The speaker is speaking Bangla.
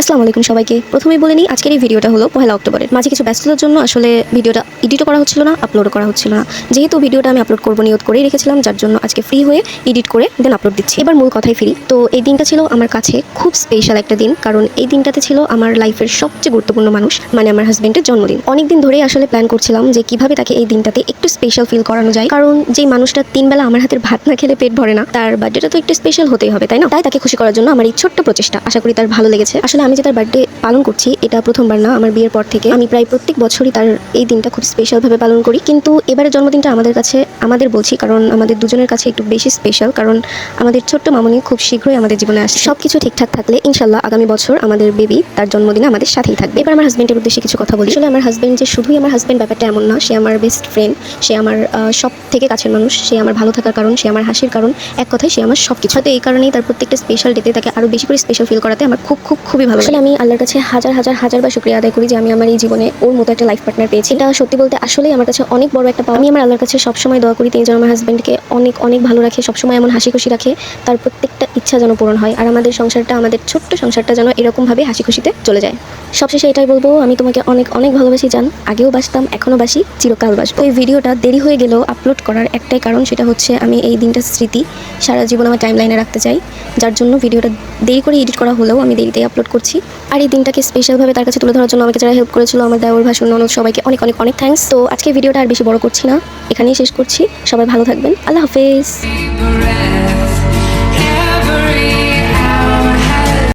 আসসালামু আলাইকুম সবাইকে। প্রথমেই বলে নিই, আজকের এই ভিডিওটা হলো 1 অক্টোবরের। মাঝে কিছু ব্যস্ততার জন্য আসলে ভিডিওটা এডিটও করা হচ্ছিল না, আপলোডও করা হচ্ছিল না। যেহেতু ভিডিওটা আমি আপলোড করবো নিয়ত করেই রেখেছিলাম, যার জন্য আজকে ফ্রি হয়ে এডিট করে দেন আপলোড দিচ্ছি। এবার মূল কথায় ফিরি। তো এই দিনটা ছিল আমার কাছে খুব স্পেশাল একটা দিন, কারণ এই দিনটাতে ছিল আমার লাইফের সবচেয়ে গুরুত্বপূর্ণ মানুষ, মানে আমার হাজবেন্ডের জন্মদিন। অনেকদিন ধরেই আসলে প্ল্যান করছিলাম যে কিভাবে তাকে এই দিনটাতে একটু স্পেশাল ফিল করানো যায়, কারণ যেই মানুষটা 3 বেলা আমার হাতের ভাত না খেলে পেট ভরে না, তার বার্থডেটা তো একটু স্পেশাল হতেই হবে, তাই না? তাই তাকে খুশি করার জন্য আমার এই ছোট্ট প্রচেষ্টা, আশা করি তার ভালো লেগেছে। আসলে আমি যে তার বার্থডে পালন করছি এটা প্রথমবার না, আমার বিয়ের পর থেকে আমি প্রায় প্রত্যেক বছরই তার এই দিনটা খুব স্পেশালভাবে পালন করি। কিন্তু এবারের জন্মদিনটা আমাদের বলছি কারণ আমাদের দুজনের কাছে একটু বেশি স্পেশাল, কারণ আমাদের ছোট্ট মামনি খুব শীঘ্রই আমাদের জীবনে আসছে। সবকিছু ঠিকঠাক থাকলে ইনশাল্লাহ আগামী বছর আমাদের বেবি তার জন্মদিনে আমাদের সাথেই থাকবে। এবার আমার হাজবেন্ডের উদ্দেশ্যে কিছু কথা বলি। আসলে আমার হাজবেন্ড যে শুধুই আমার হাজবেন্ড ব্যাপারটা এমন না, সে আমার বেস্ট ফ্রেন্ড, সে আমার সব থেকে কাছের মানুষ, সে আমার ভালো থাকার কারণ, সে আমার হাসির কারণ, এক কথায় সে আমার সব কিছু। হয়তো এই কারণেই তার প্রত্যেকটা স্পেশাল ডেতে তাকে আরও বেশি করে স্পেশাল ফিল করাতে আমার খুবই ভালো। আসলে আমি আল্লাহর কাছে হাজার বার শুকরিয়া আদায় করি যে আমি আমার এই জীবনে ওর মতো একটা লাইফ পার্টনার পেয়েছি। এটা সত্যি বলতে আসলেই আমার কাছে অনেক বড় একটা পাওয়া। আমি আমার আল্লাহর কাছে সবসময় দোয়া করি তিনি যেন আমার হাজবেন্ডকে অনেক ভালো রাখে, সবসময় এমন হাসি খুশি রাখে, তার প্রত্যেকটা ইচ্ছা যেন পূরণ হয়, আর আমাদের সংসারটা, আমাদের ছোট্ট সংসারটা যেন এরকমভাবে হাসি খুশিতে চলে যায়। সবশেষে এটাই বলবো, আমি তোমাকে অনেক ভালোবাসি জান। আগেও বাসতাম, এখনও বাসি, চিরকাল বাসবো। এই ভিডিওটা দেরি হয়ে গেলেও আপলোড করার একটাই কারণ, সেটা হচ্ছে আমি এই দিনটা স্মৃতি সারা জীবন আমার টাইমলাইনে রাখতে চাই, যার জন্য ভিডিওটা দেরি করে এডিট করা হলেও আমি দেরিতেই আপলোড করছি। আর এই দিনটাকে স্পেশালভাবে তার কাছে তুলে ধরার জন্য আমাকে যারা হেল্প করেছিল, আমার দেওর ভাষণ, ননদ, সবাইকে অনেক থ্যাঙ্কস। তো আজকে ভিডিওটা আর বেশি বড় করছি না, এখানেই শেষ করছি। সবাই ভালো থাকবেন, আল্লাহ হাফেজ।